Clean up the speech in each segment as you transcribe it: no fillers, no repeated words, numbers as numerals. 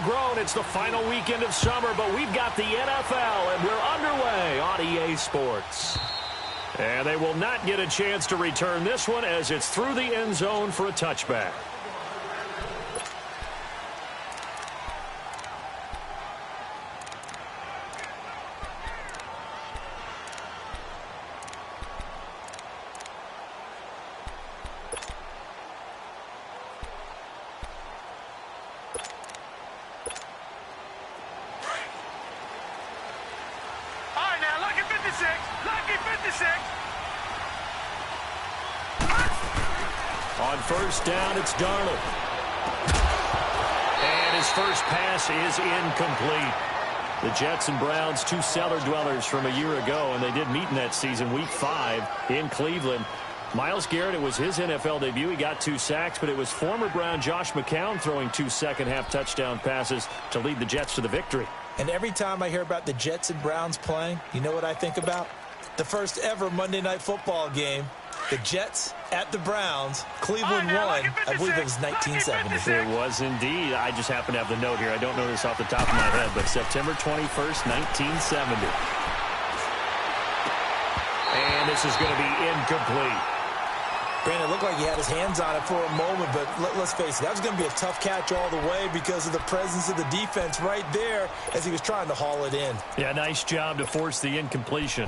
grown. It's the final weekend of summer, but we've got the NFL, and we're underway on EA Sports. And they will not get a chance to return this one as it's through the end zone for a touchback. On first down, it's Darnold. And his first pass is incomplete. The Jets and Browns, two cellar dwellers from a year ago, and they did meet in that season, Week 5 in Cleveland. Myles Garrett, it was his NFL debut. He got 2 sacks, but it was former Brown Josh McCown throwing 2 second-half touchdown passes to lead the Jets to the victory. And every time I hear about the Jets and Browns playing, you know what I think about? The first ever Monday Night Football game. The Jets at the Browns. Cleveland won. I believe it was 1970. It was indeed. I just happen to have the note here. I don't know this off the top of my head, but September 21st, 1970. And this is going to be incomplete. Brandon, it looked like he had his hands on it for a moment, but let's face it, that was going to be a tough catch all the way because of the presence of the defense right there as he was trying to haul it in. Yeah, nice job to force the incompletion.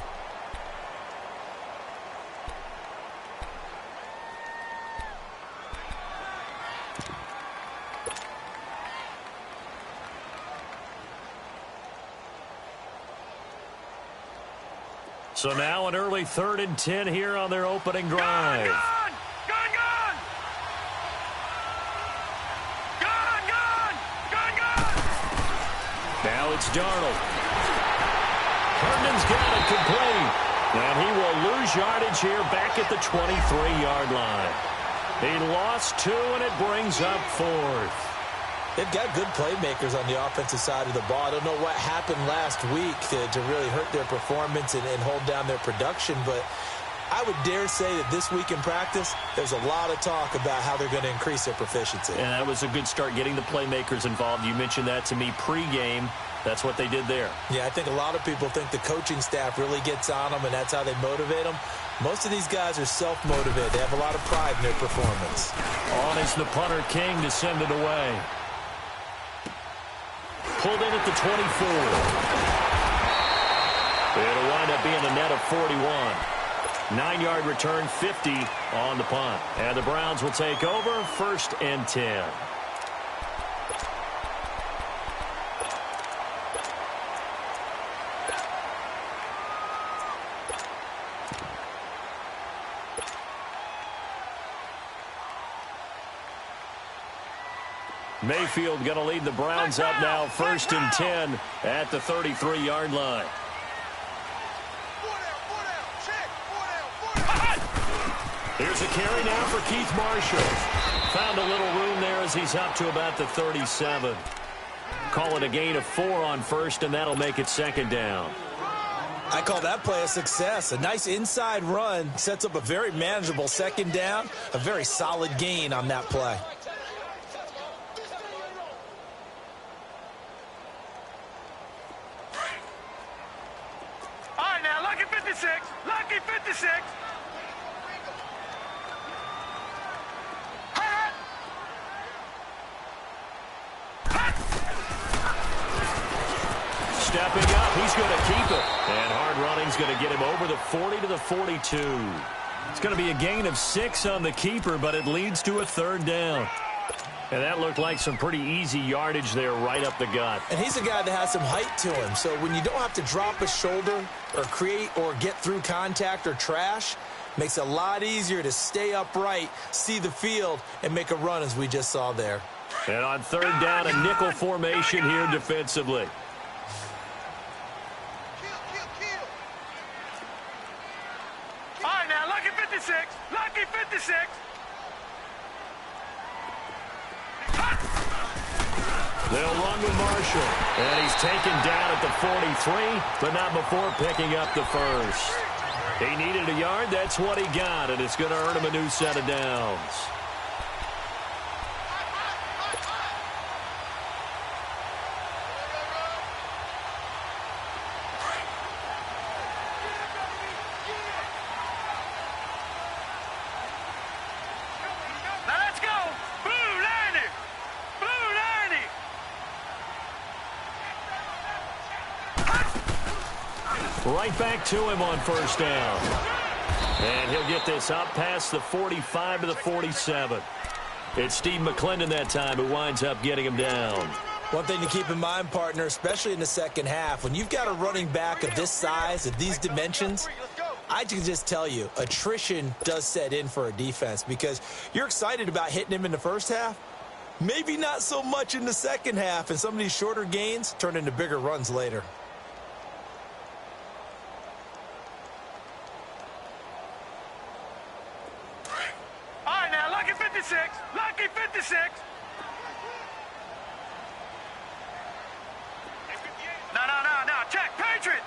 So now an early 3rd and 10 here on their opening drive. Gone! Now it's Darnold. Herndon's got it complete. And he will lose yardage here back at the 23-yard line. He lost 2, and it brings up 4th. They've got good playmakers on the offensive side of the ball. I don't know what happened last week to really hurt their performance and hold down their production, but I would dare say that this week in practice, there's a lot of talk about how they're going to increase their proficiency. And that was a good start getting the playmakers involved. You mentioned that to me pregame. That's what they did there. Yeah, I think a lot of people think the coaching staff really gets on them, and that's how they motivate them. Most of these guys are self-motivated. They have a lot of pride in their performance. On is the punter, King, to send it away. Pulled in at the 24. It'll wind up being a net of 41. 9-yard return, 50 on the punt. And the Browns will take over, 1st and 10. Mayfield going to lead the Browns up now, 1st and 10 at the 33-yard line. Here's a carry now for Keith Marshall. Found a little room there as he's up to about the 37. Call it a gain of 4 on 1st, and that'll make it 2nd down. I call that play a success. A nice inside run sets up a very manageable 2nd down. A very solid gain on that play. Lucky 56. Stepping up, he's going to keep it. And hard running's going to get him over the 40 to the 42. It's going to be a gain of 6 on the keeper, but it leads to a 3rd down. And that looked like some pretty easy yardage there right up the gut. And he's a guy that has some height to him. So when you don't have to drop a shoulder or create or get through contact or trash, makes it a lot easier to stay upright, see the field, and make a run as we just saw there. And on 3rd down, a nickel formation here defensively. All right, now, lucky 56. Lucky 56. They'll run with Marshall. And he's taken down at the 43, but not before picking up the 1st. He needed a yard. That's what he got, and it's going to earn him a new set of downs. Right back to him on first down. And he'll get this up past the 45 to the 47. It's Steve McClendon that time who winds up getting him down. One thing to keep in mind, partner, especially in the second half, when you've got a running back of this size, of these dimensions, I can just tell you, attrition does set in for a defense because you're excited about hitting him in the first half. Maybe not so much in the second half, and some of these shorter gains turn into bigger runs later. All right, now, lucky 56. Lucky 56. No. Check. Patriot.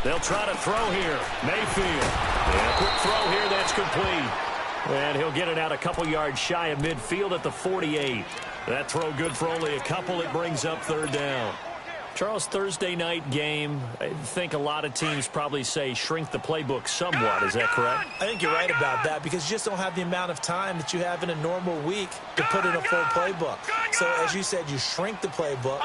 They'll try to throw here. Mayfield. And a quick throw here. That's complete. And he'll get it out a couple yards shy of midfield at the 48. That throw good for only a couple. It brings up third down. Charles, Thursday night game, I think a lot of teams probably say shrink the playbook somewhat. Is that correct? I think you're right about that because you just don't have the amount of time that you have in a normal week to put in a full playbook. So, as you said, you shrink the playbook,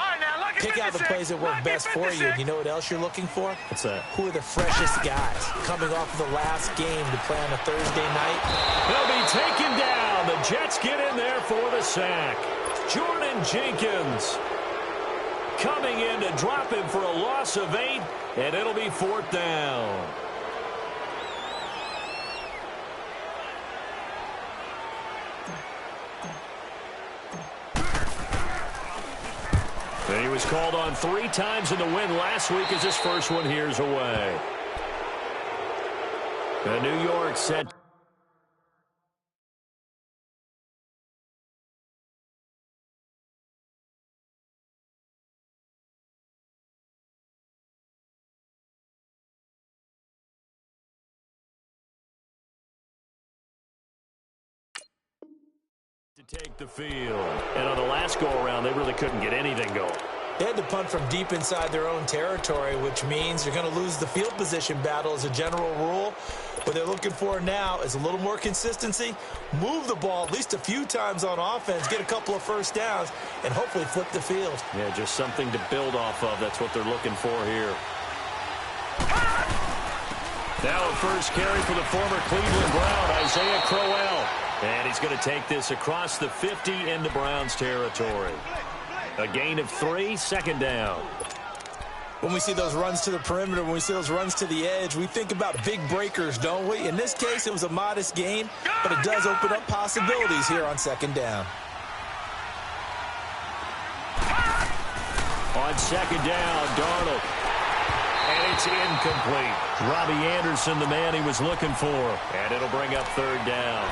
pick out the plays that work best for you. And you know what else you're looking for? What's that? Who are the freshest guys coming off of the last game to play on a Thursday night? They'll be taken down. The Jets get in there for the sack. Jordan Jenkins coming in to drop him for a loss of 8, and it'll be fourth down. And he was called on 3 times in the win last week as his first one here's away. The New York set. To take the field. And on the last go-around, they really couldn't get anything going. They had to punt from deep inside their own territory, which means you're going to lose the field position battle as a general rule. What they're looking for now is a little more consistency, move the ball at least a few times on offense, get a couple of first downs, and hopefully flip the field. Yeah, just something to build off of. That's what they're looking for here. Now a first carry for the former Cleveland Brown, Isaiah Crowell. And he's going to take this across the 50 into Browns territory. A gain of 3, second down. When we see those runs to the perimeter, when we see those runs to the edge, we think about big breakers, don't we? In this case, it was a modest gain, but it does open up possibilities here on second down. On second down, Darnold. And it's incomplete. Robbie Anderson, the man he was looking for. And it'll bring up third down.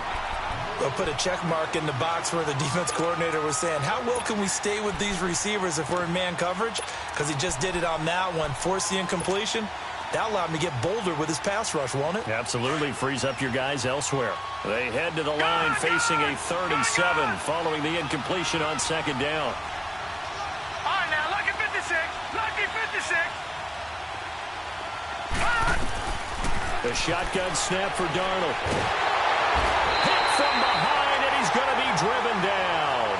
They'll put a check mark in the box where the defense coordinator was saying, how well can we stay with these receivers if we're in man coverage? Because he just did it on that one, forced the incompletion. That'll allow him to get bolder with his pass rush, won't it? Absolutely. Frees up your guys elsewhere. They head to the line facing a 3rd and 7 following the incompletion on second down. All right, now, lucky 56. Lucky 56. The shotgun snap for Darnold. From behind, and he's going to be driven down.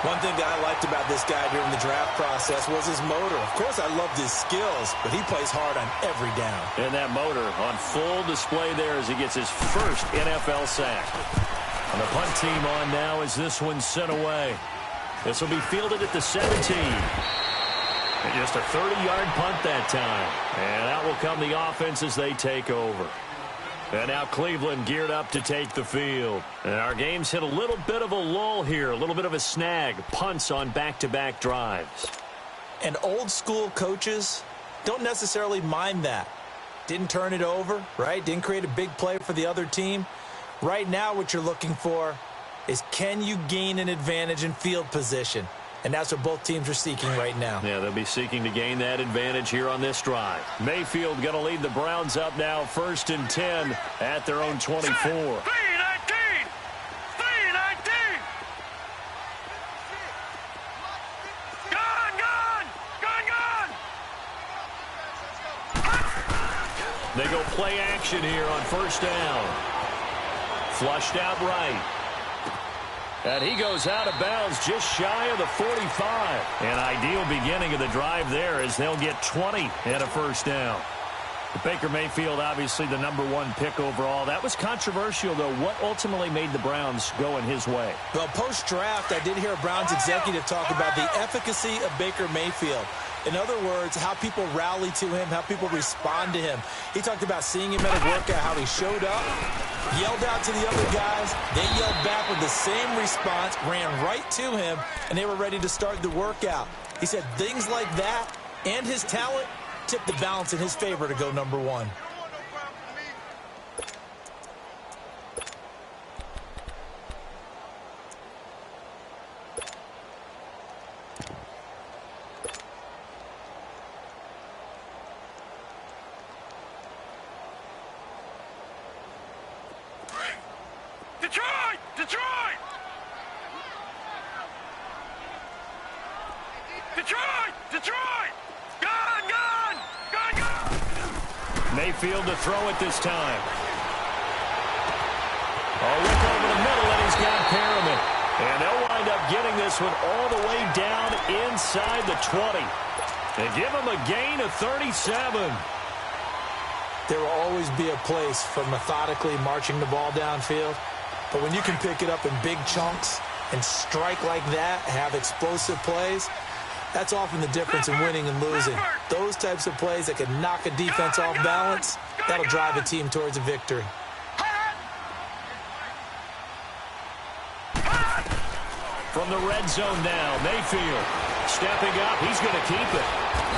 One thing that I liked about this guy during the draft process was his motor. Of course, I loved his skills, but he plays hard on every down. And that motor on full display there as he gets his first NFL sack. And the punt team on now as this one's sent away. This will be fielded at the 17. And just a 30-yard punt that time. And out will come the offense as they take over. And now Cleveland geared up to take the field. And our game's hit a little bit of a lull here, a little bit of a snag. Punts on back-to-back drives. And old-school coaches don't necessarily mind that. Didn't turn it over, right? Didn't create a big play for the other team. Right now what you're looking for is can you gain an advantage in field position? And that's what both teams are seeking right now. Yeah, they'll be seeking to gain that advantage here on this drive. Mayfield going to lead the Browns up now, 1st and 10 at their own 24. 3-19. Gone. They go play action here on first down. Flushed out right. And he goes out of bounds just shy of the 45. An ideal beginning of the drive there as they'll get 20 and a first down. Baker Mayfield, obviously the #1 pick overall. That was controversial, though. What ultimately made the Browns go in his way? Well, post-draft, I did hear a Browns executive talk about the efficacy of Baker Mayfield. In other words, how people rally to him, how people respond to him. He talked about seeing him at a workout, how he showed up, yelled out to the other guys. They yelled back with the same response, ran right to him, and they were ready to start the workout. He said things like that and his talent tipped the balance in his favor to go #1. Detroit! Detroit! Detroit! Detroit! Gun! Gun! Gun! Gun! Mayfield to throw it this time. Oh, look over the middle, and he's got Perriman. And they'll wind up getting this one all the way down inside the 20. They give him a gain of 37. There will always be a place for methodically marching the ball downfield. But when you can pick it up in big chunks and strike like that, have explosive plays, that's often the difference in winning and losing. Those types of plays that can knock a defense off balance, that'll drive a team towards a victory. From the red zone now, Mayfield stepping up. He's going to keep it.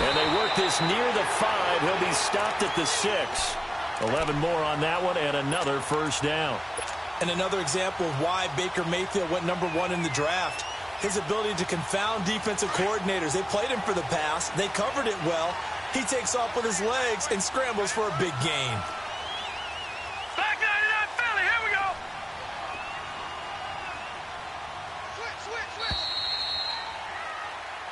And they work this near the 5. He'll be stopped at the 6. 11 more on that one and another first down. And another example of why Baker Mayfield went #1 in the draft. His ability to confound defensive coordinators. They played him for the pass. They covered it well. He takes off with his legs and scrambles for a big gain. Back 99 Philly, here we go! Switch!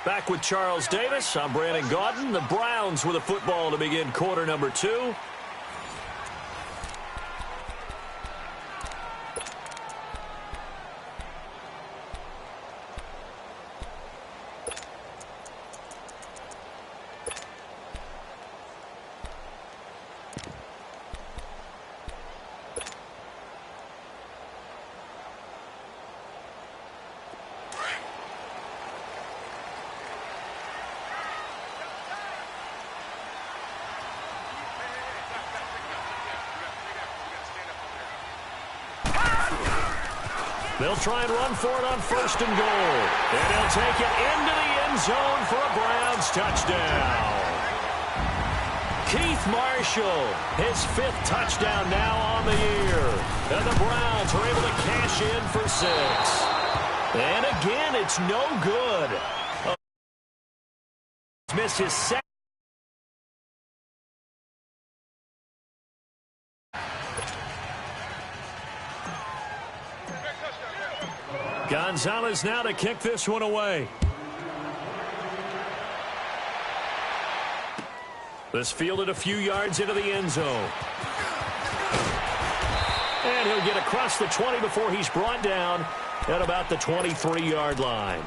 Back with Charles Davis. I'm Brandon Gaudin. The Browns with a football to begin quarter #2. They'll try and run for it on 1st and goal. And he'll take it into the end zone for a Browns touchdown. Keith Marshall, his 5th touchdown now on the year. And the Browns are able to cash in for 6. And again, it's no good. Missed his second. Gonzalez now to kick this one away. This fielded a few yards into the end zone. And he'll get across the 20 before he's brought down at about the 23-yard line.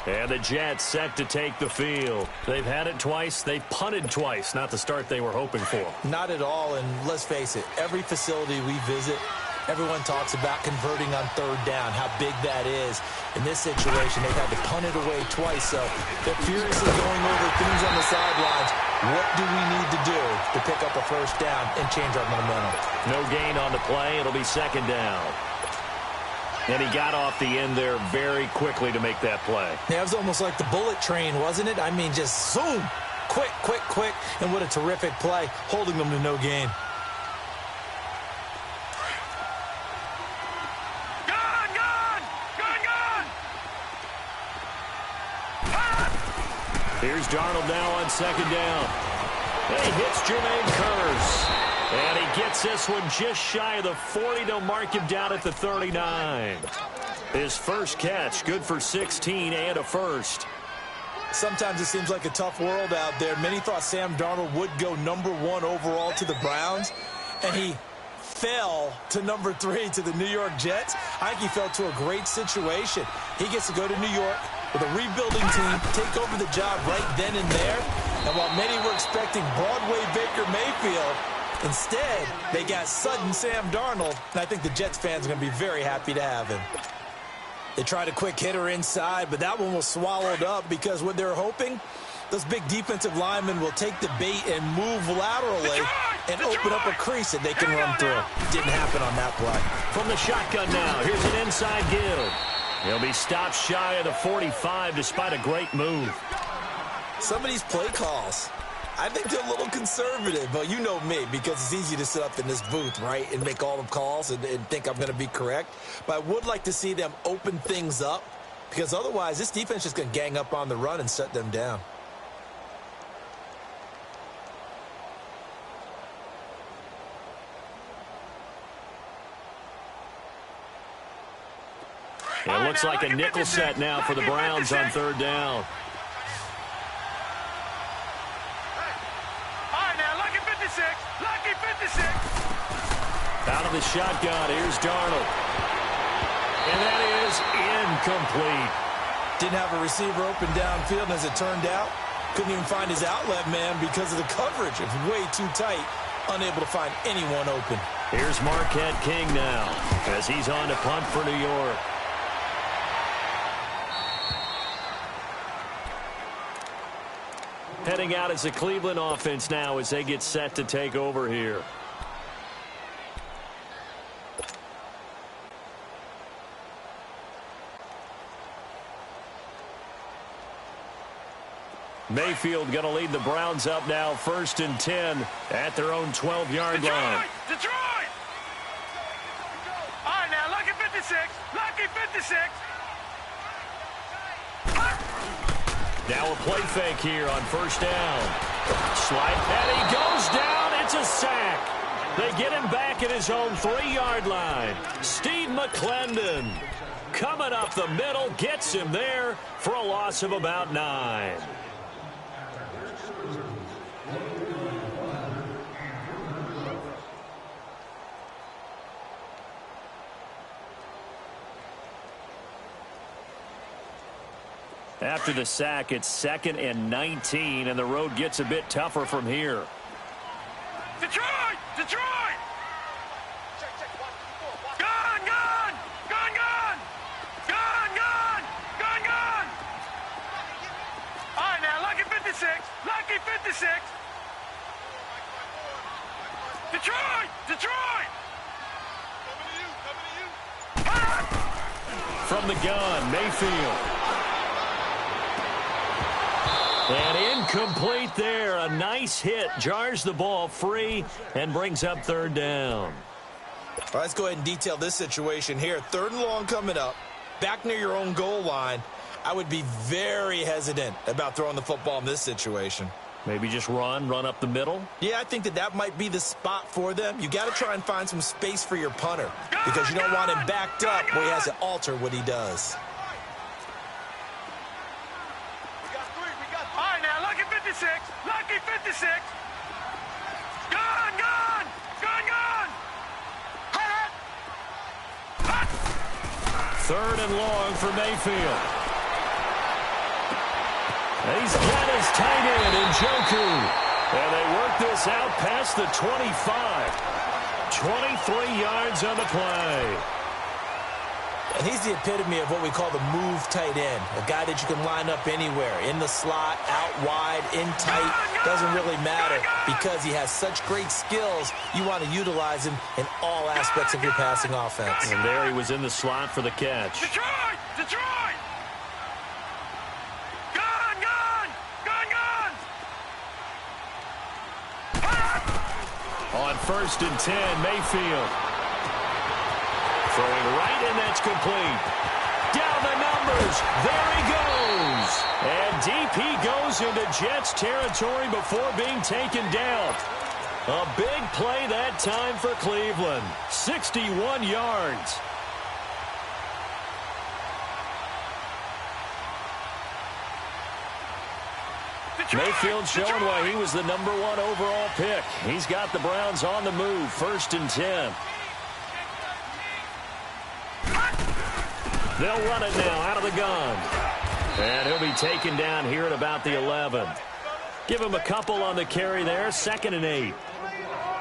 And the Jets set to take the field. They've had it twice. They've punted twice. Not the start they were hoping for. Not at all, and let's face it, every facility we visit, everyone talks about converting on 3rd down, how big that is. In this situation, they've had to punt it away twice, so they're furiously going over things on the sidelines. What do we need to do to pick up a 1st down and change our momentum? No gain on the play. It'll be 2nd down. And he got off the end there very quickly to make that play. Yeah, it was almost like the bullet train, wasn't it? I mean, just zoom, quick, and what a terrific play, holding them to no gain. Here's Darnold now on 2nd down. And he hits Jermaine Kearse. And he gets this one just shy of the 40. They'll mark him down at the 39. His first catch, good for 16 and a first. Sometimes it seems like a tough world out there. Many thought Sam Darnold would go #1 overall to the Browns. And he fell to number 3 to the New York Jets. I think he fell to a great situation. He gets to go to New York with a rebuilding team, take over the job right then and there. And while many were expecting Broadway Baker Mayfield, instead, they got sudden Sam Darnold, and I think the Jets fans are going to be very happy to have him. They tried a quick hitter inside, but that one was swallowed up because what they're hoping, those big defensive linemen will take the bait and move laterally and open up a crease that they can run through. Didn't happen on that play. From the shotgun now, here's an inside give. He'll be stopped shy of the 45 despite a great move. Some of these play calls, I think they're a little conservative, but you know me, because it's easy to sit up in this booth, right, and make all the calls and think I'm going to be correct. But I would like to see them open things up, because otherwise this defense is going to gang up on the run and shut them down. It looks like a nickel set now for the Browns on third down. Lucky 56. Out of the shotgun, here's Darnold. And that is incomplete. Didn't have a receiver open downfield, and as it turned out, couldn't even find his outlet man because of the coverage. It was way too tight, unable to find anyone open. Here's Marquette King now as he's on to punt for New York. Heading out as the Cleveland offense now as they get set to take over here. Mayfield going to lead the Browns up now, 1st and 10 at their own 12-yard line. Detroit! All right, now, lucky 56. Lucky 56. Now a play fake here on 1st down. Slide, and he goes down. It's a sack. They get him back at his own 3-yard line. Steve McClendon coming up the middle, gets him there for a loss of about 9. After the sack, it's 2nd and 19, and the road gets a bit tougher from here. Detroit! Detroit! Gone, gone! Gone, gone! Gone, gone! Gone, gone! All right, now, lucky 56. Lucky 56. Detroit! Detroit! Coming to you. From the gun, Mayfield. And incomplete there. A nice hit. Jars the ball free and brings up 3rd down. All right, let's go ahead and detail this situation here. 3rd and long coming up. Back near your own goal line. I would be very hesitant about throwing the football in this situation. Maybe just run up the middle? Yeah, I think that might be the spot for them. You got to try and find some space for your punter because you don't want him backed up where he has to alter what he does. Lucky 56. Gone, gone. Gone, gone. Hot. Hot. 3rd and long for Mayfield. He's got his tight end in Njoku. And they work this out past the 25. 23 yards on the play. And he's the epitome of what we call the move tight end. A guy that you can line up anywhere. In the slot, out wide, in tight. Doesn't really matter because he has such great skills. You want to utilize him in all aspects of your passing offense. And there he was in the slot for the catch. Detroit! Detroit! Gone, gone! Gone, gone! On 1st and 10, Mayfield. Throwing right, and that's complete. Down the numbers. There he goes. And deep he goes into Jets territory before being taken down. A big play that time for Cleveland. 61 yards. Mayfield showing why he was the #1 overall pick. He's got the Browns on the move, 1st and 10. They'll run it now out of the gun. And he'll be taken down here at about the 11. Give him a couple on the carry there, 2nd and 8.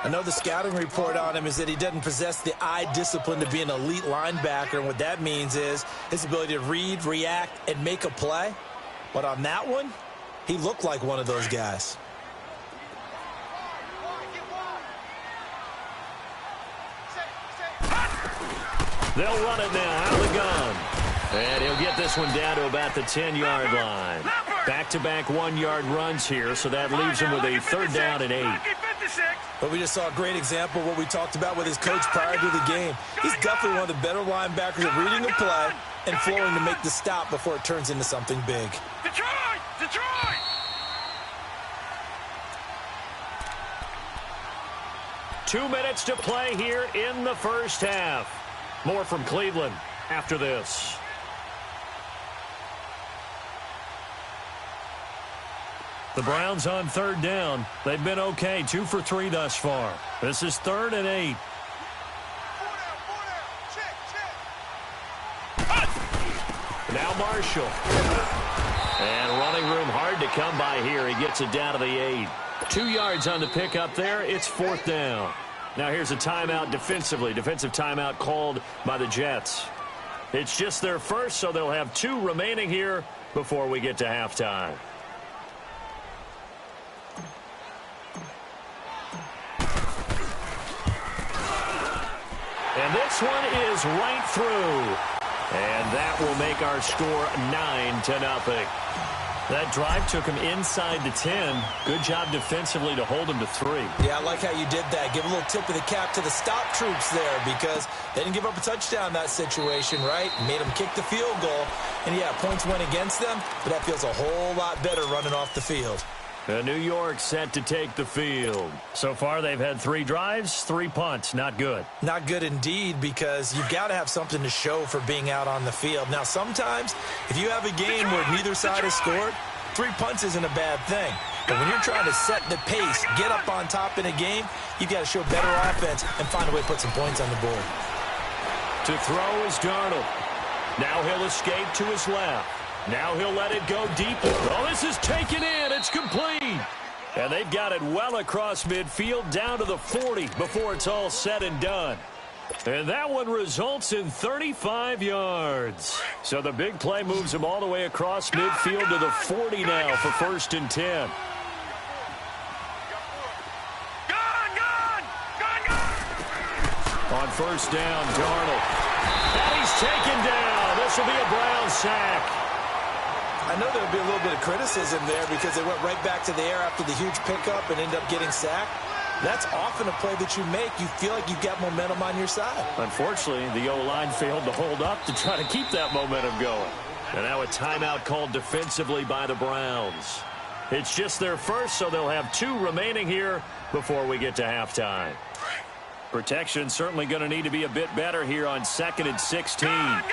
I know the scouting report on him is that he doesn't possess the eye discipline to be an elite linebacker, and what that means is his ability to read, react, and make a play. But on that one, he looked like one of those guys. They'll run it now out of the gun. And he'll get this one down to about the 10-yard line. Back-to-back 1-yard runs here, so that leaves him with a 3rd down and 8. But we just saw a great example of what we talked about with his coach prior to the game. He's definitely one of the better linebackers at reading a play and flowing to make the stop before it turns into something big. Detroit! Detroit! Two minutes to play here in the first half. More from Cleveland after this. The Browns on 3rd down. They've been okay, 2 for 3 thus far. This is 3rd and 8. Now Marshall. And running room hard to come by here. He gets it down to the 8. 2 yards on the pickup there. It's 4th down. Now here's a timeout defensively. Defensive timeout called by the Jets. It's just their first, so they'll have 2 remaining here before we get to halftime. And this one is right through. And that will make our score 9-0. That drive took him inside the 10. Good job defensively to hold him to 3. Yeah, I like how you did that. Give a little tip of the cap to the stop troops there because they didn't give up a touchdown in that situation, right? Made them kick the field goal. And, yeah, points went against them, but that feels a whole lot better running off the field. New York set to take the field. So far, they've had 3 drives, 3 punts. Not good. Not good indeed because you've got to have something to show for being out on the field. Now, sometimes if you have a game where neither side has scored, 3 punts isn't a bad thing. But when you're trying to set the pace, get up on top in a game, you've got to show better offense and find a way to put some points on the board. To throw is Darnold. Now he'll escape to his left. Now he'll let it go deep. Oh, this is taken in. It's complete. And they've got it well across midfield down to the 40 before it's all said and done. And that one results in 35 yards. So the big play moves him all the way across midfield to the 40 now for 1st and 10. On 1st down, Darnold. And he's taken down. This will be a Brown sack. I know there'll be a little bit of criticism there because they went right back to the air after the huge pickup and ended up getting sacked. That's often a play that you make. You feel like you've got momentum on your side. Unfortunately, the O-line failed to hold up to try to keep that momentum going. And now a timeout called defensively by the Browns. It's just their first, so they'll have 2 remaining here before we get to halftime. Protection certainly going to need to be a bit better here on 2nd and 16. Gun!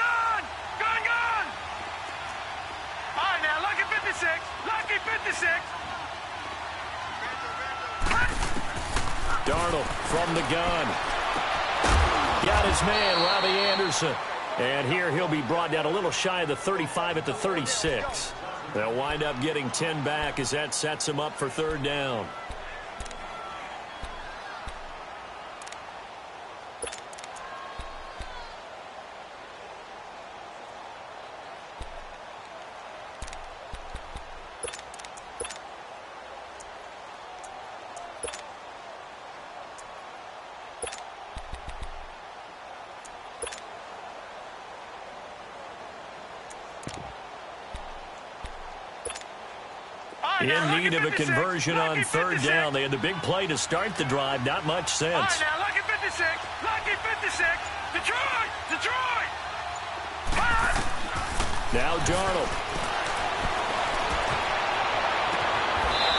All right, now, lucky 56. Lucky 56. Darnold from the gun. Got his man, Robbie Anderson. And here he'll be brought down a little shy of the 35 at the 36. They'll wind up getting 10 back as that sets him up for 3rd down. In need of a conversion on 3rd down. They had the big play to start the drive. Not much sense. All right, now, lucky 56. Lucky 56. Detroit! Detroit! Now Darnold.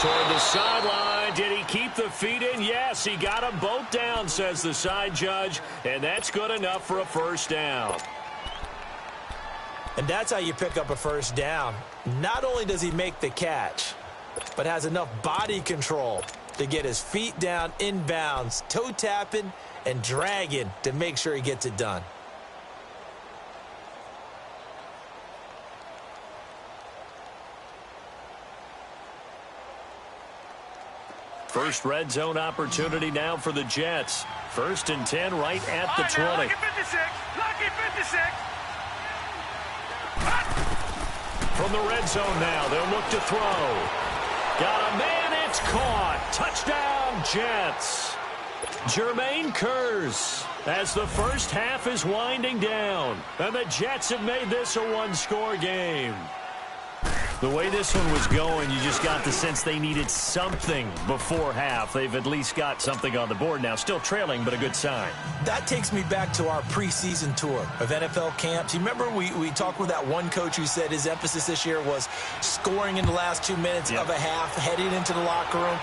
Toward the sideline. Did he keep the feet in? Yes, he got them both down, says the side judge. And that's good enough for a 1st down. And that's how you pick up a 1st down. Not only does he make the catch, but has enough body control to get his feet down inbounds, toe tapping and dragging to make sure he gets it done. First red zone opportunity now for the Jets. 1st and 10 right at the 20. Lucky 56. Lucky 56. From the red zone now, they'll look to throw. Got a man, it's caught. Touchdown, Jets. Jermaine Kearse as the first half is winding down. And the Jets have made this a one-score game. The way this one was going, you just got the sense they needed something before half. They've at least got something on the board now. Still trailing, but a good sign. That takes me back to our preseason tour of NFL camps. You remember we talked with that one coach who said his emphasis this year was scoring in the last 2 minutes of a half, heading into the locker room.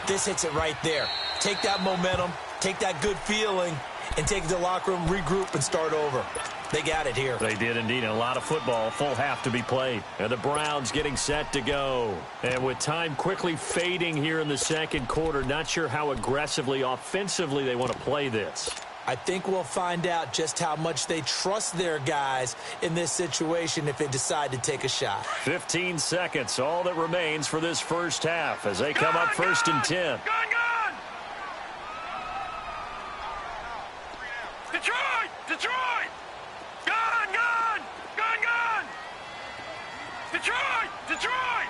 This hits it right there. Take that momentum, take that good feeling, and take it to the locker room, regroup, and start over. They got it here. They did indeed. And a lot of football, full half to be played. And the Browns getting set to go. And with time quickly fading here in the second quarter, not sure how aggressively, offensively they want to play this. I think we'll find out just how much they trust their guys in this situation if they decide to take a shot. 15 seconds, all that remains for this first half as they come up 1st and 10. Gone! Detroit! Detroit! Gone! Detroit! Detroit!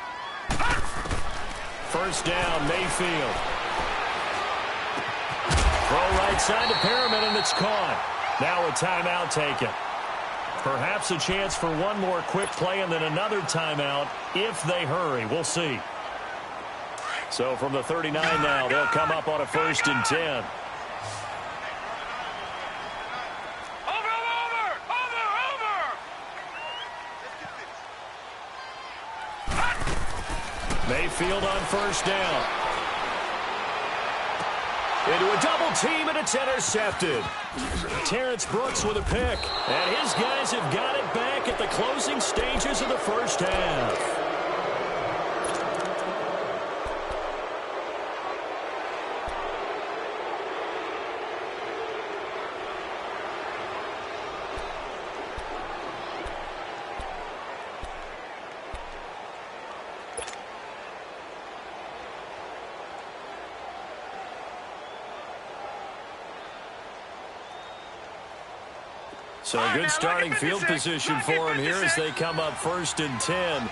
First down, Mayfield. Throw right side to Perriman, and it's caught. Now a timeout taken. Perhaps a chance for one more quick play and then another timeout if they hurry. We'll see. So from the 39 now, they'll come up on a 1st and 10. Mayfield on first down. Into a double team, and it's intercepted. Terrence Brooks with a pick. And his guys have got it back at the closing stages of the first half. So a good starting field position for him here as they come up 1st and 10.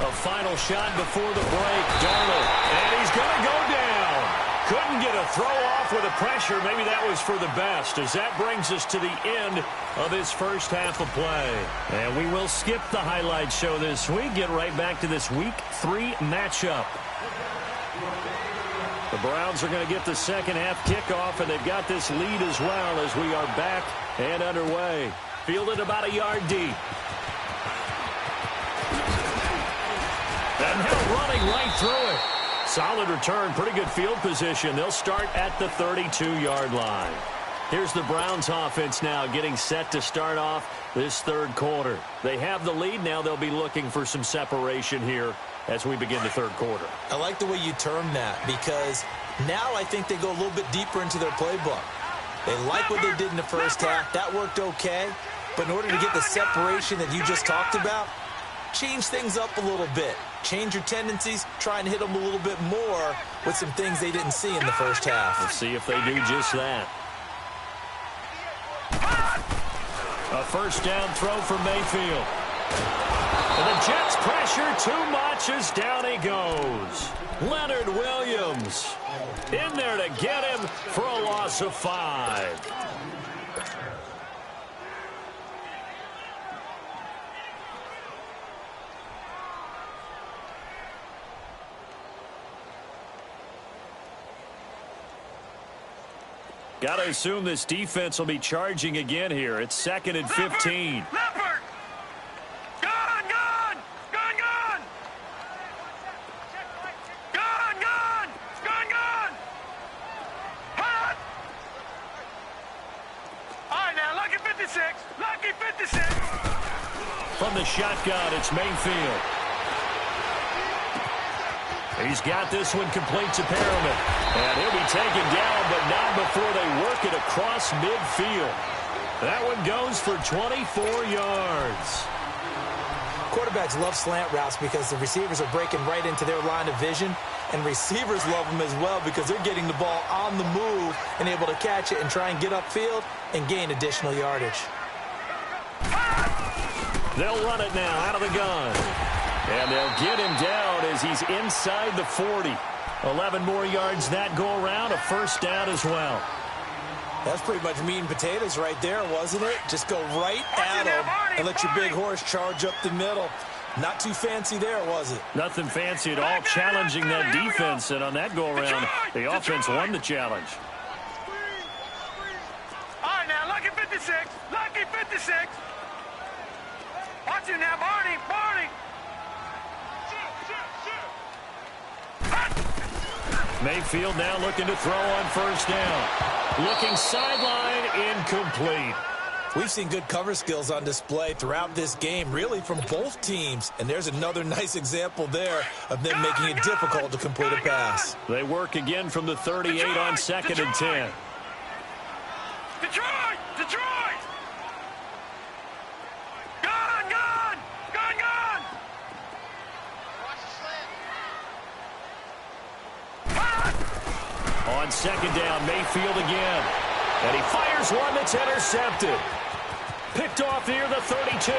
A final shot before the break. Darnold. And he's going to go down. Couldn't get a throw off with the pressure. Maybe that was for the best as that brings us to the end of his first half of play. And we will skip the highlight show this week. Get right back to this Week 3 matchup. The Browns are going to get the second half kickoff, and they've got this lead as well as we are back and underway. Fielded about a yard deep. And now running right through it. Solid return, pretty good field position. They'll start at the 32-yard line. Here's the Browns offense now getting set to start off this third quarter. They have the lead. Now they'll be looking for some separation here as we begin the third quarter. I like the way you term that because now I think they go a little bit deeper into their playbook. They like what they did in the first half. That worked okay. But in order to get the separation that you just talked about, change things up a little bit. Change your tendencies. Try and hit them a little bit more with some things they didn't see in the first half. Let's see if they do just that. A first down throw for Mayfield. And the Jets pressure too much as down he goes. Leonard Williams in there to get him for a loss of 5. Got to assume this defense will be charging again here. It's 2nd and 15. Leopard! Gone! Gone! Gone! Gone! Gone! Gone! Gone! Gone! Hot! All right, now, lucky 56. Lucky 56. From the shotgun, it's Mayfield. He's got this one complete to Perriman. And he'll be taken down, but not before they work it across midfield. That one goes for 24 yards. Quarterbacks love slant routes because the receivers are breaking right into their line of vision, and receivers love them as well because they're getting the ball on the move and able to catch it and try and get upfield and gain additional yardage. They'll run it now out of the gun. And they'll get him down as he's inside the 40. 11 more yards that go around, a first down as well. That's pretty much meat and potatoes right there, wasn't it? Just go right at him and let your big horse charge up the middle. Not too fancy there, was it? Nothing fancy at all, challenging that defense. And on that go-around, the offense won the challenge. All right, now, lucky 56. Lucky 56. Watch it now, Barney. Barney. Mayfield now looking to throw on first down. Looking sideline, incomplete. We've seen good cover skills on display throughout this game, really from both teams. And there's another nice example there of them making it difficult to complete a pass. They work again from the 38 on 2nd and 10. Detroit! Detroit! Gun! Gun! Gun! Gun! On 2nd down, Mayfield again. And he fires one that's intercepted. Picked off near the 32.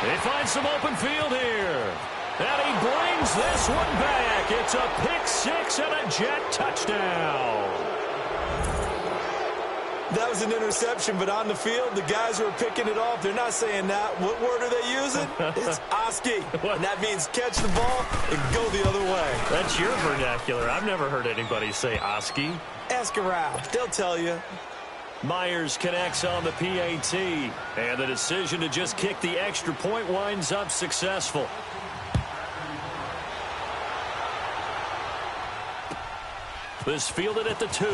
They find some open field here. And he brings this one back. It's a pick six and a Jet touchdown. That was an interception, but on the field, the guys who are picking it off, they're not saying that. What word are they using? It's Oski. And that means catch the ball and go the other way. That's your vernacular. I've never heard anybody say Oski. Ask around. They'll tell you. Myers connects on the PAT. And the decision to just kick the extra point winds up successful. This fielded at the 2.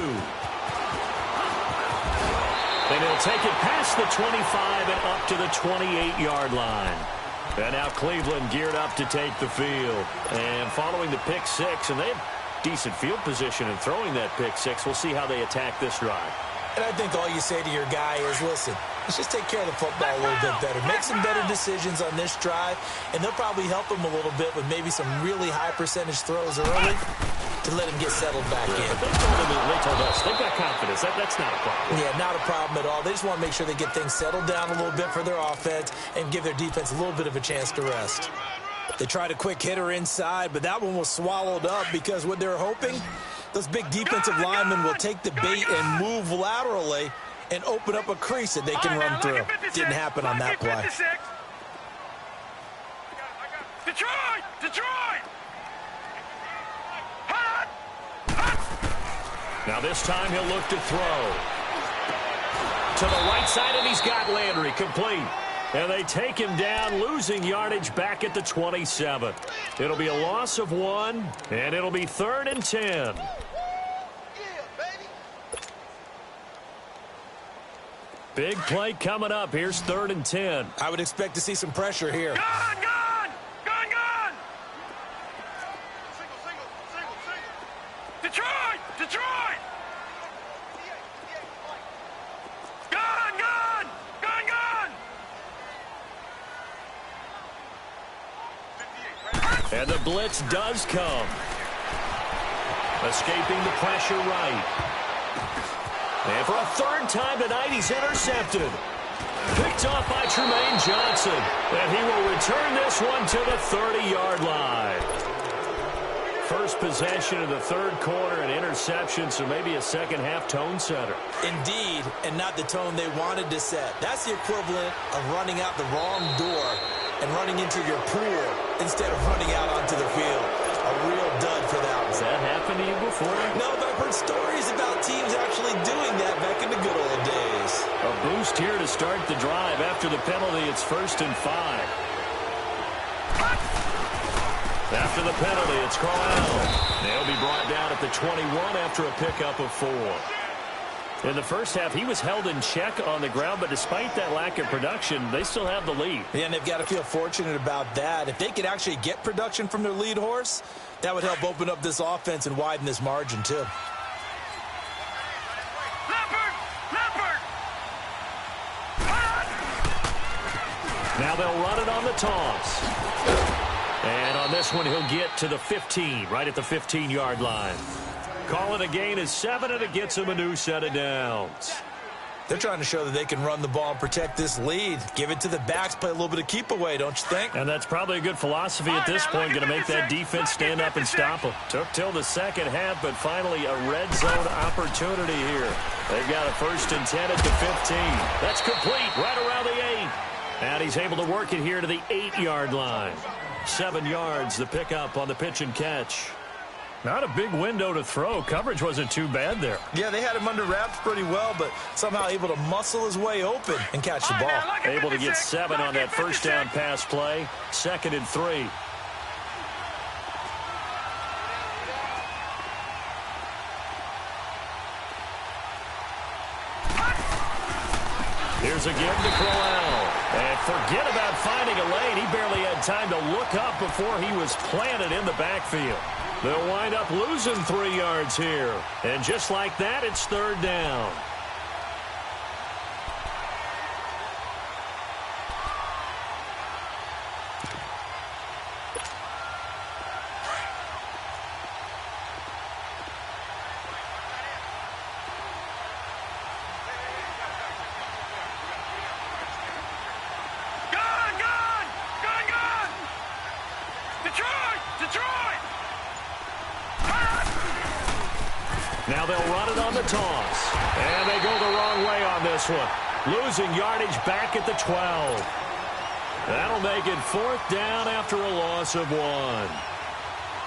And he'll take it past the 25 and up to the 28-yard line. And now Cleveland geared up to take the field. And following the pick six, and they have decent field position in throwing that pick six. We'll see how they attack this drive. And I think all you say to your guy is, listen, let's just take care of the football a little bit better. Make some better decisions on this drive, and they'll probably help him a little bit with maybe some really high percentage throws early to let him get settled back in. They told us they've got confidence. That's not a problem. Yeah, not a problem at all. They just want to make sure they get things settled down a little bit for their offense and give their defense a little bit of a chance to rest. They tried a quick hitter inside, but that one was swallowed up because what they're hoping, those big defensive linemen will take the bait and move laterally and open up a crease that they can run through. Didn't happen on that play. Detroit! Detroit! Now this time he'll look to throw. To the right side, and he's got Landry complete. And they take him down, losing yardage back at the 27. It'll be a loss of 1, and it'll be 3rd and 10. Big play coming up. Here's 3rd and 10. I would expect to see some pressure here. Gun! Gun! Gun! Gun! Detroit! Detroit! Gun! Gun! Gun! Gun! And the blitz does come. Escaping the pressure right. And for a 3rd time tonight, he's intercepted. Picked off by Tremaine Johnson. And he will return this one to the 30-yard line. First possession of the 3rd quarter, an interception, so maybe a second-half tone setter. Indeed, and not the tone they wanted to set. That's the equivalent of running out the wrong door and running into your pool instead of running out onto the field. A real dud for that one. Has that happened to you before? No, but I've heard stories about teams actually doing that back in the good old days. A boost here to start the drive. After the penalty, it's 1st and 5. After the penalty, it's Crowell. They'll be brought down at the 21 after a pickup of 4. In the first half, he was held in check on the ground, but despite that lack of production, they still have the lead. Yeah, and they've got to feel fortunate about that. If they could actually get production from their lead horse, that would help open up this offense and widen this margin, too. Now they'll run it on the toss. And on this one, he'll get to the 15, right at the 15-yard line. Call it a gain of 7, and it gets him a new set of downs. They're trying to show that they can run the ball and protect this lead. Give it to the backs, play a little bit of keep away, don't you think? And that's probably a good philosophy at this point, going to make that defense stand up and stop them. Took till the second half, but finally a red zone opportunity here. They've got a 1st and 10 at the 15. That's complete right around the 8. And he's able to work it here to the 8-yard line. 7 yards, the pickup on the pitch and catch. Not a big window to throw. Coverage wasn't too bad there. Yeah, they had him under wraps pretty well, but somehow able to muscle his way open and catch the ball. Able to get 7 on that first down pass play. 2nd and 3. Here's a give to Crowell. And forget about finding a lane. He barely had time to look up before he was planted in the backfield. They'll wind up losing 3 yards here. And just like that, it's 3rd down. Now they'll run it on the toss. And they go the wrong way on this one. Losing yardage back at the 12. That'll make it 4th down after a loss of 1.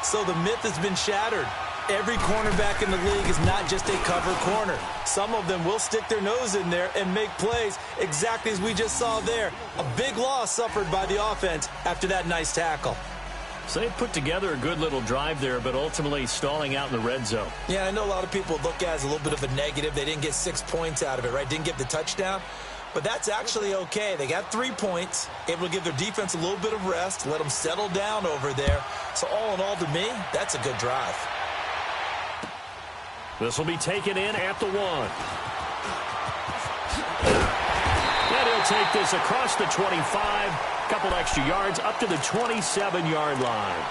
So the myth has been shattered. Every cornerback in the league is not just a cover corner. Some of them will stick their nose in there and make plays exactly as we just saw there. A big loss suffered by the offense after that nice tackle. So they put together a good little drive there, but ultimately stalling out in the red zone. Yeah, I know a lot of people look at it as a little bit of a negative. They didn't get 6 points out of it, right? Didn't get the touchdown. But that's actually okay. They got 3 points, able to give their defense a little bit of rest, let them settle down over there. So all in all, to me, that's a good drive. This will be taken in at the 1. And he'll take this across the 25. Couple extra yards up to the 27-yard line.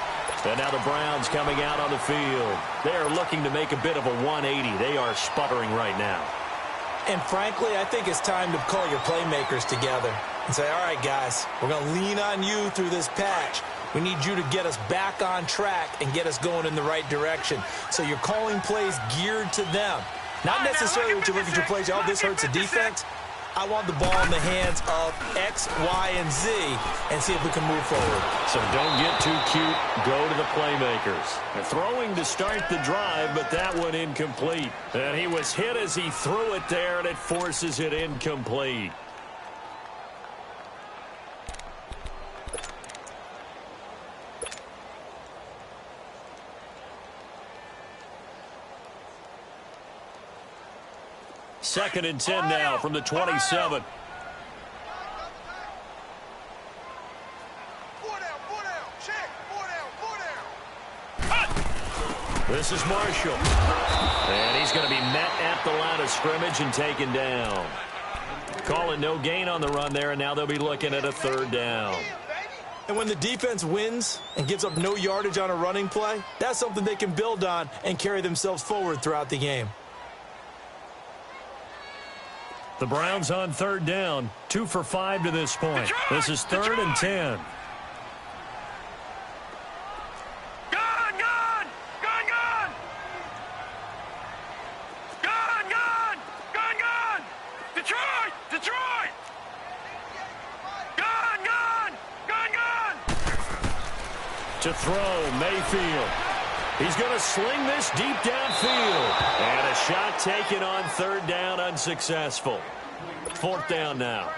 And now the Browns coming out on the field. They're looking to make a bit of a 180. They are sputtering right now. And frankly, I think it's time to call your playmakers together and say, all right, guys, we're going to lean on you through this patch. We need you to get us back on track and get us going in the right direction. So you're calling plays geared to them. Not necessarily when you look at your plays, oh, this hurts the defense. I want the ball in the hands of X, Y, and Z and see if we can move forward. So don't get too cute. Go to the playmakers. They're throwing to start the drive, but that one incomplete. And he was hit as he threw it there, and it forces it incomplete. Second and 10 now from the 27. This is Marshall. And he's going to be met at the line of scrimmage and taken down. Calling no gain on the run there, and now they'll be looking at a 3rd down. And when the defense wins and gives up no yardage on a running play, that's something they can build on and carry themselves forward throughout the game. The Browns on 3rd down, 2 for 5 to this point. This is 3rd and 10. To throw, Mayfield. He's going to sling this deep downfield. And a shot taken on 3rd down, unsuccessful. 4th down now.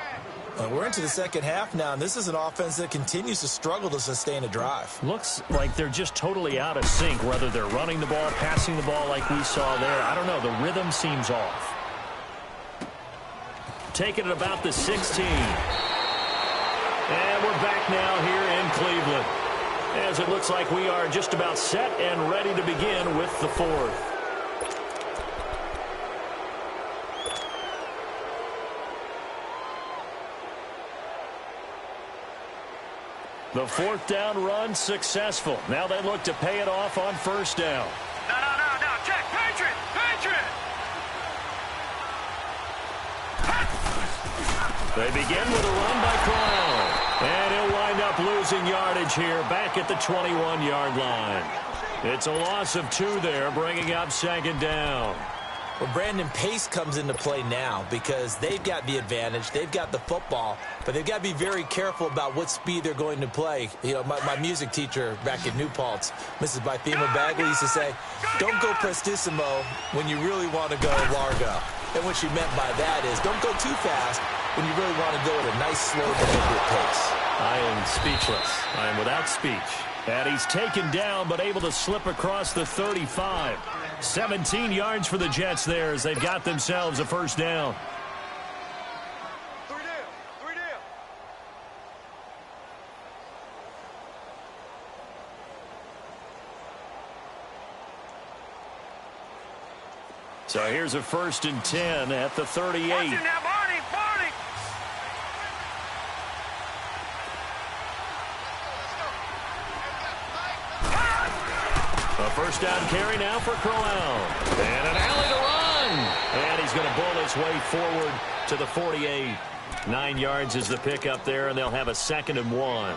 We're into the second half now, and this is an offense that continues to struggle to sustain a drive. Looks like they're just totally out of sync, whether they're running the ball, passing the ball like we saw there. I don't know. The rhythm seems off. take it at about the 16. And we're back now here in Cleveland, as it looks like we are just about set and ready to begin with the fourth. The fourth down run successful. Now they look to pay it off on first down. No. Check. Patriot. They begin with a run by Corral. And he'll wind up losing yardage here back at the 21-yard line. It's a loss of 2 there, bringing up second down. Well, Brandon, pace comes into play now because they've got the advantage. They've got the football, but they've got to be very careful about what speed they're going to play. You know, my music teacher back in New Paltz, Mrs. Bythema Bagley, used to say, don't go prestissimo when you really want to go largo. And what she meant by that is don't go too fast when you really want to go at a nice, slow, deliberate pace. I am speechless. I am without speech. And he's taken down, but able to slip across the 35. 17 yards for the Jets there as they've got themselves a first down. Three down. So here's a 1st and 10 at the 38. Watch it now, Barney. A first down carry now for Crowell. And an alley to run. And he's going to bull his way forward to the 48. 9 yards is the pickup there, and they'll have a 2nd and 1.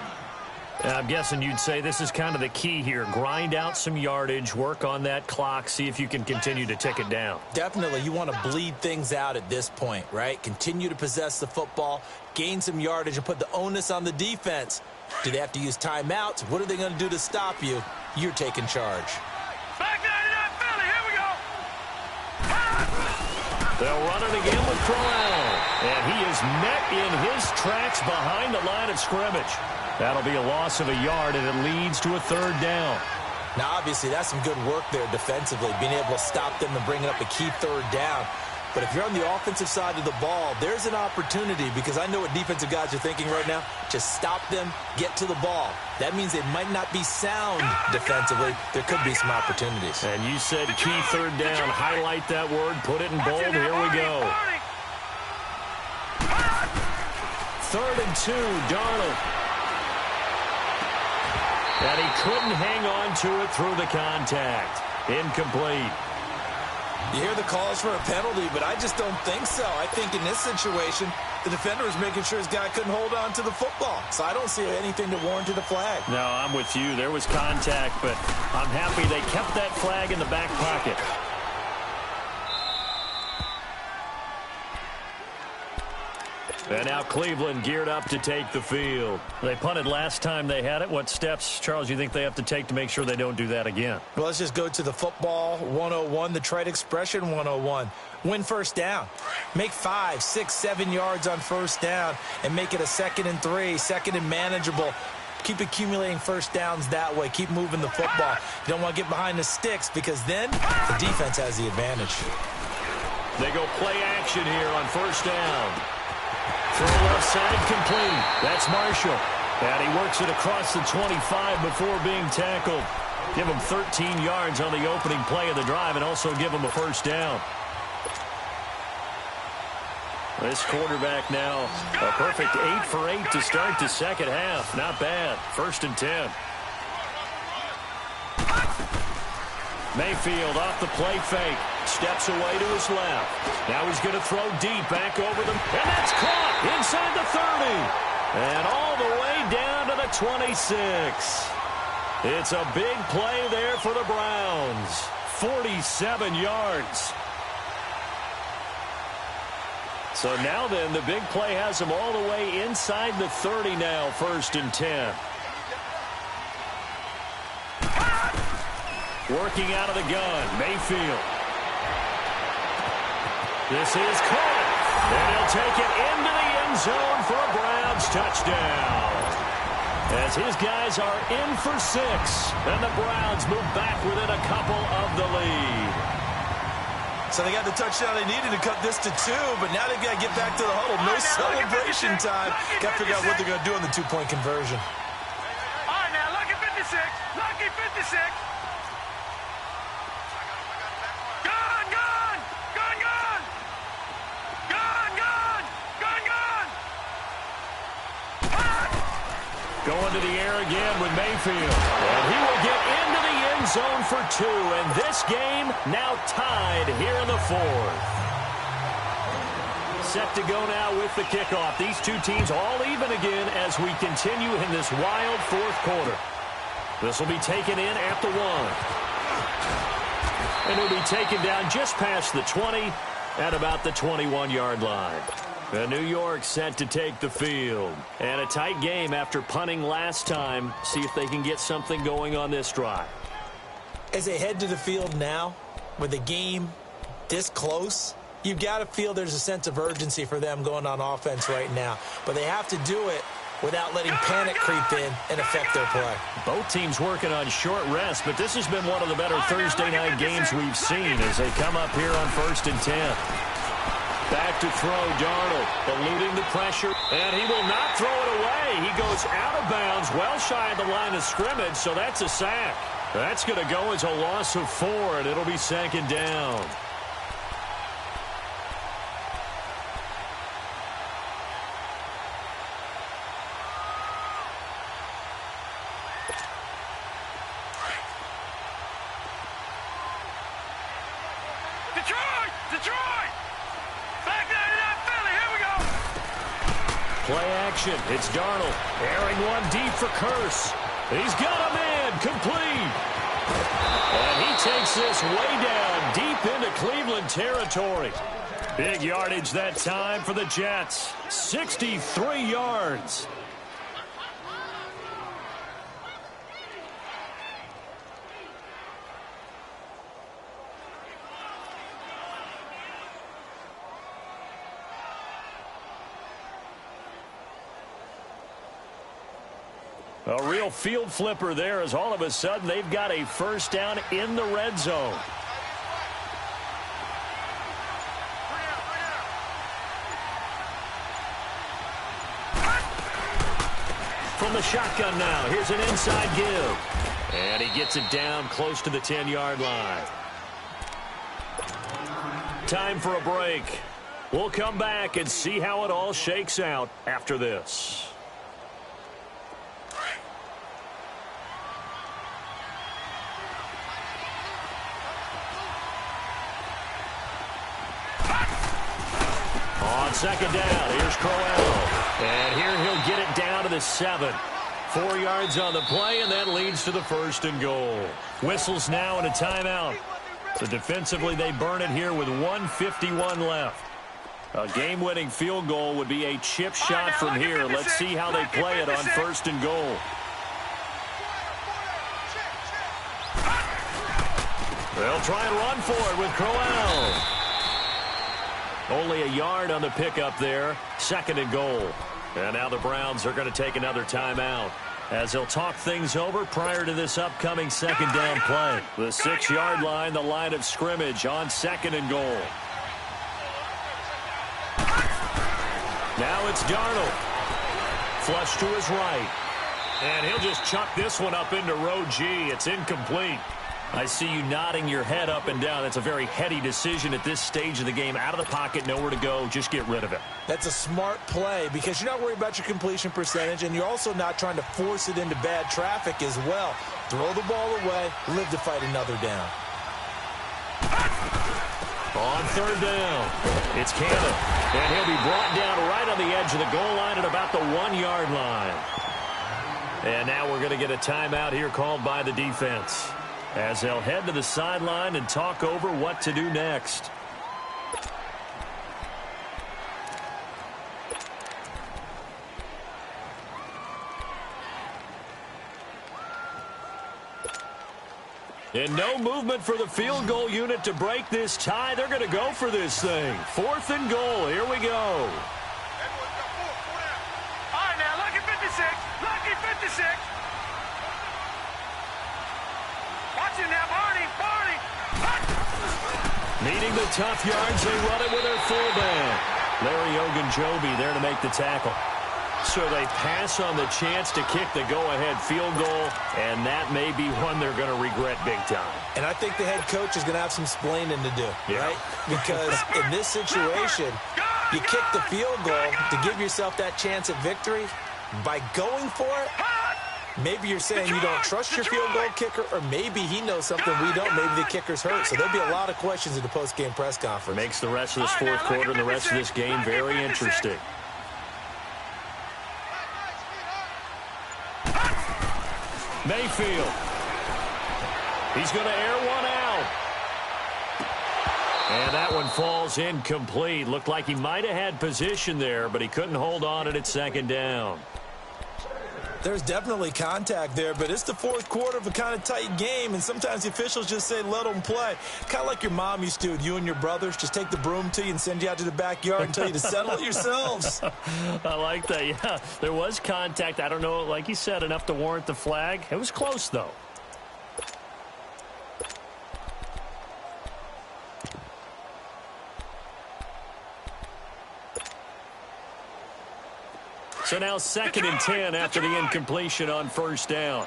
I'm guessing you'd say this is kind of the key here. Grind out some yardage, work on that clock, see if you can continue to tick it down. Definitely. You want to bleed things out at this point, right? Continue to possess the football, gain some yardage, and put the onus on the defense. Do they have to use timeouts? What are they going to do to stop you? You're taking charge. Back 99 Philly, here we go. They'll run it again with Crowell. And he is met in his tracks behind the line of scrimmage. That'll be a loss of a yard, and it leads to a 3rd down. Now, obviously, that's some good work there defensively, being able to stop them and bringing up a key 3rd down. But if you're on the offensive side of the ball, there's an opportunity, because I know what defensive guys are thinking right now. Just stop them, get to the ball. That means they might not be sound defensively. There could be some opportunities. And you said key 3rd down. Highlight that word. Put it in bold. Here we go. 3rd and 2, Darnold. And he couldn't hang on to it through the contact. Incomplete. You hear the calls for a penalty, but I just don't think so. I think in this situation, the defender was making sure his guy couldn't hold on to the football. So I don't see anything to warrant a flag. No, I'm with you. There was contact, but I'm happy they kept that flag in the back pocket. And now Cleveland geared up to take the field. They punted last time they had it. What steps, Charles, you think they have to take to make sure they don't do that again? Well, let's just go to the football 101, the trite expression 101. Win first down. Make 5, 6, 7 yards on first down and make it a 2nd and 3, 2nd and manageable. Keep accumulating first downs that way. Keep moving the football. You don't want to get behind the sticks because then the defense has the advantage. They go play action here on first down. Throw left side complete. That's Marshall. And he works it across the 25 before being tackled. Give him 13 yards on the opening play of the drive and also give him a first down. This quarterback now a perfect 8 for 8 to start the second half. Not bad. 1st and 10. Mayfield off the play fake. Steps away to his left. Now he's going to throw deep back over them. And that's caught inside the 30. And all the way down to the 26. It's a big play there for the Browns. 47 yards. So now then, the big play has them all the way inside the 30 now, 1st and 10. Working out of the gun, Mayfield. This is caught. And he'll take it into the end zone for a Browns touchdown. As his guys are in for 6. And the Browns move back within a couple of the lead. So they got the touchdown they needed to cut this to 2, but now they've got to get back to the huddle. No celebration time. Got to figure out what they're going to do on the two-point conversion. All right, now, lucky 56. Lucky 56. Gun, gun. Gun, gun. Gun, gun. Gun, gun. Going to the air again with Mayfield. And he will get into the end zone for 2. And this game now tied here in the 4th. Set to go now with the kickoff. These two teams all even again as we continue in this wild 4th quarter. This will be taken in at the 1. And it'll be taken down just past the 20 at about the 21-yard line. New York set to take the field. And a tight game after punting last time. See if they can get something going on this drive. As they head to the field now, with the game this close, you've got to feel there's a sense of urgency for them going on offense right now. But they have to do it without letting panic creep in and affect their play. Both teams working on short rest, but this has been one of the better Thursday night games we've seen as they come up here on 1st and 10. Back to throw, Darnold, eluding the pressure, and he will not throw it away. He goes out of bounds, well shy of the line of scrimmage, so that's a sack. That's going to go as a loss of 4, and it'll be 2nd down. Detroit! Detroit! Back 99 Philly, here we go! Play action. It's Darnold. Airing one deep for Curse. He's got him in. Complete. And he takes this way down deep into Cleveland territory. Big yardage that time for the Jets. 63 yards. A real field flipper there as all of a sudden they've got a first down in the red zone. From the shotgun now, here's an inside give. And he gets it down close to the 10-yard line. Time for a break. We'll come back and see how it all shakes out after this. On 2nd down, here's Crowell. And here he'll get it down to the 7. 4 yards on the play, and that leads to the 1st and goal. Whistles now and a timeout. So defensively, they burn it here with 1:51 left. A game-winning field goal would be a chip shot from here. Let's see how they play it on 1st and goal. They'll try and run for it with Crowell. Only a yard on the pickup there. 2nd and goal. And now the Browns are going to take another timeout as they'll talk things over prior to this upcoming 2nd down play. The 6-yard line, the line of scrimmage on 2nd and goal. Now it's Darnold. Flush to his right. And he'll just chuck this one up into row G. It's incomplete. I see you nodding your head up and down. That's a very heady decision at this stage of the game. Out of the pocket, nowhere to go. Just get rid of it. That's a smart play because you're not worried about your completion percentage, and you're also not trying to force it into bad traffic as well. Throw the ball away, live to fight another down. On 3rd down, it's Cannon. And he'll be brought down right on the edge of the goal line at about the 1-yard line. And now we're going to get a timeout here called by the defense, as they'll head to the sideline and talk over what to do next. And no movement for the field goal unit to break this tie. They're going to go for this thing. 4th and goal. Here we go. All right, now, lucky 56. Lucky 56. Watch it now, Barney. Barney. Needing the tough yards, they run it with their fullback. Larry Ogunjobi there to make the tackle. So they pass on the chance to kick the go-ahead field goal, and that may be one they're going to regret big time. And I think the head coach is going to have some splaining to do, right? Because in this situation, you kick the field goal to give yourself that chance at victory. By going for it, maybe you're saying you don't trust your field goal kicker, or maybe he knows something we don't. Maybe the kicker's hurt. So there'll be a lot of questions in the post-game press conference. Makes the rest of this fourth quarter and the rest of this game very interesting. Mayfield. He's going to air one out. And that one falls incomplete. Looked like he might have had position there, but he couldn't hold on at second down. There's definitely contact there, but it's the fourth quarter of a kind of tight game, and sometimes the officials just say, let them play. Kind of like your mom used to, you and your brothers, just take the broom to you and send you out to the backyard and tell you to settle it yourselves. I like that, yeah. There was contact. I don't know, like you said, enough to warrant the flag. It was close, though. So now 2nd and 10 after the incompletion on first down.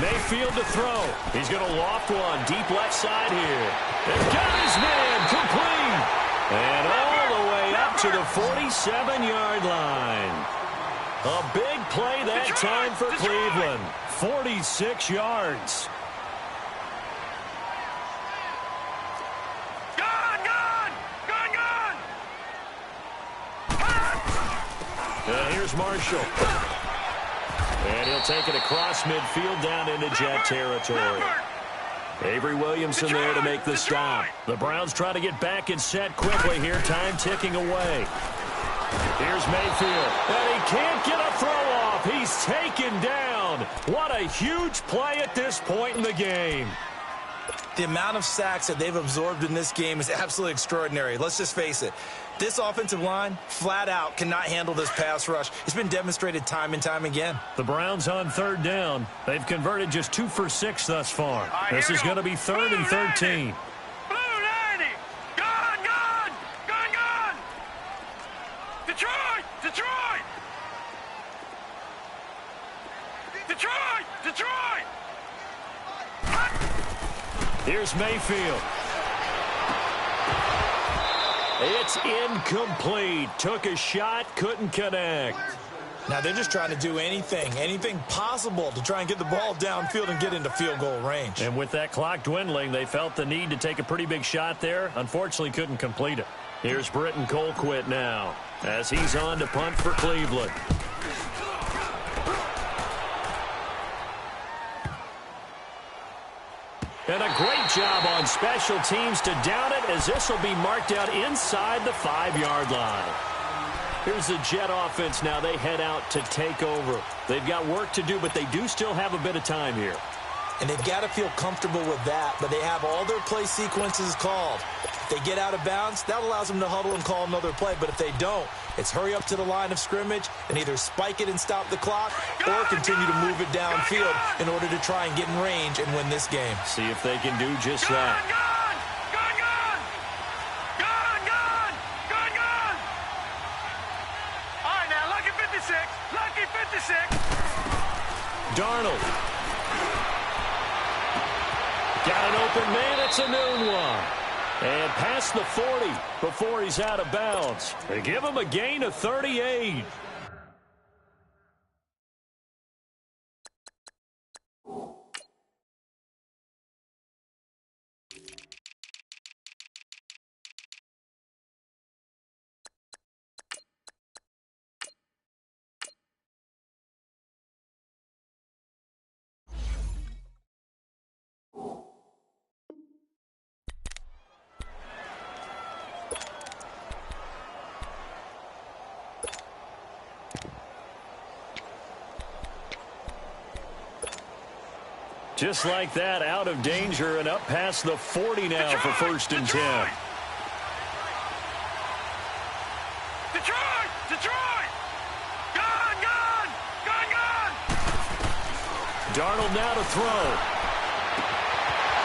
Mayfield to throw. He's going to loft one deep left side here. They've got his man complete. And all the way up to the 47-yard line. A big play that time for Cleveland. 46 yards. And here's Marshall. And he'll take it across midfield down into Jet territory. Avery Williamson there to make the stop. The Browns try to get back and set quickly here. Time ticking away. Here's Mayfield. And he can't get a throw off. He's taken down. What a huge play at this point in the game. The amount of sacks that they've absorbed in this game is absolutely extraordinary. Let's just face it. This offensive line, flat out, cannot handle this pass rush. It's been demonstrated time and time again. The Browns on third down. They've converted just 2 for 6 thus far. This is going to be 3rd and 13. Blue 90. Gone. Detroit. Here's Mayfield. It's incomplete. Took a shot, couldn't connect. Now they're just trying to do anything possible to try and get the ball downfield and get into field goal range. And with that clock dwindling, they felt the need to take a pretty big shot there. Unfortunately, couldn't complete it. Here's Britton Colquitt now as he's on to punt for Cleveland. And a great job on special teams to down it, as this will be marked out inside the 5-yard line. Here's the Jet offense now. They head out to take over. They've got work to do, but they do still have a bit of time here. And they've got to feel comfortable with that, but they have all their play sequences called. If they get out of bounds, that allows them to huddle and call another play. But if they don't, it's hurry up to the line of scrimmage and either spike it and stop the clock or continue to move it downfield in order to try and get in range and win this game. See if they can do just that. All right, now, lucky 56. Darnold. Got an open man. It's a noon one. And past the 40 before he's out of bounds. They give him a gain of 38. Just like that, out of danger and up past the 40 now for 1st and 10. Detroit! Gone! Darnold now to throw.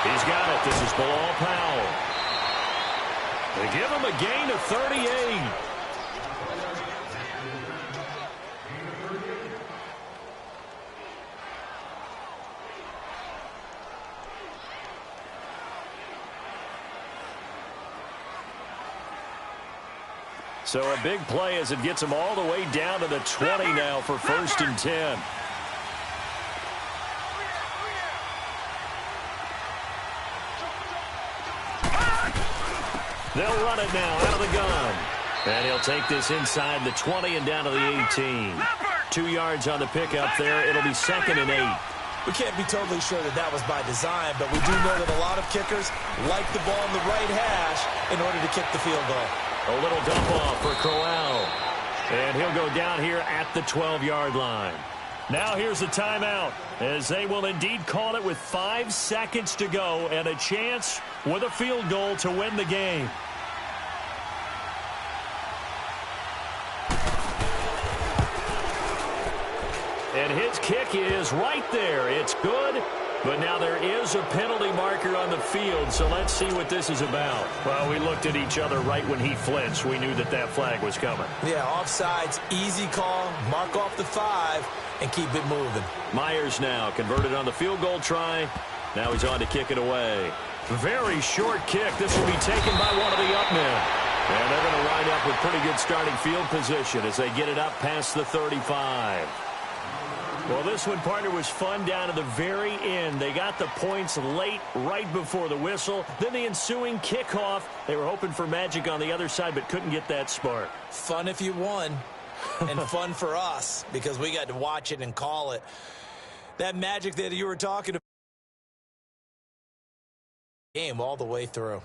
He's got it. This is Bilal Powell. They give him a gain of 38. So a big play as it gets him all the way down to the 20 now for 1st and 10. They'll run it now out of the gun. And he'll take this inside the 20 and down to the 18. 2 yards on the pickup there. It'll be 2nd and 8. We can't be totally sure that that was by design, but we do know that a lot of kickers like the ball in the right hash in order to kick the field goal. A little dump off for Corral. And he'll go down here at the 12-yard line. Now here's a timeout, as they will indeed call it with 5 seconds to go and a chance with a field goal to win the game. And his kick is right there. It's good. But now there is a penalty marker on the field, so let's see what this is about. Well, we looked at each other right when he flinched. We knew that that flag was coming. Yeah, offsides, easy call, mark off the 5, and keep it moving. Myers now converted on the field goal try. Now he's on to kick it away. Very short kick. This will be taken by one of the up men. And they're going to line up with pretty good starting field position as they get it up past the 35. Well, this one, partner, was fun down to the very end. They got the points late, right before the whistle. Then the ensuing kickoff. They were hoping for magic on the other side, but couldn't get that spark. Fun if you won, and fun for us, because we got to watch it and call it. That magic that you were talking about, game all the way through.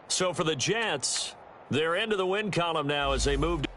So for the Jets, they're into the win column now as they move to